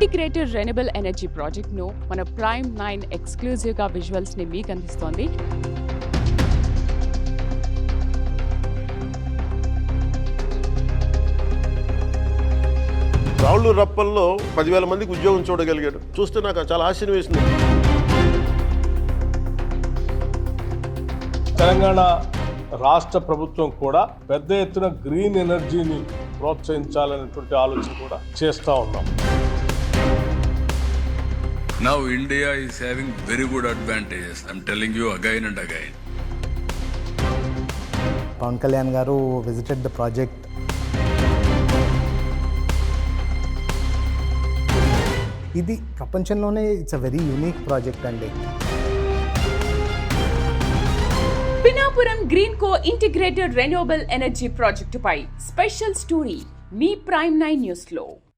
Integrated renewable energy ప్రాజెక్ట్ను మన prime 9 ఎక్స్క్లూజివ్గా విజువల్స్ని మీకు అందిస్తోంది. రాళ్ళు రప్పల్లో 10,000 మందికి ఉద్యోగం చూడగలిగాడు. చూస్తే నాకు చాలా ఆశ్చర్యం వేసింది. తెలంగాణ రాష్ట్ర ప్రభుత్వం కూడా పెద్ద ఎత్తున గ్రీన్ ఎనర్జీని ప్రోత్సహించాలనేటువంటి ఆలోచన కూడా చేస్తూ ఉన్నాం. Now India is having very good advantages. I'm telling you again and again. Pawan Kalyan garu visited the project. ఇది ప్రపంచంలోనే it's a very unique project అండి. Pinapuram green co integrated renewable energy ప్రాజెక్టుపై స్పెషల్ స్టోరీ మీ prime 9 న్యూస్లో.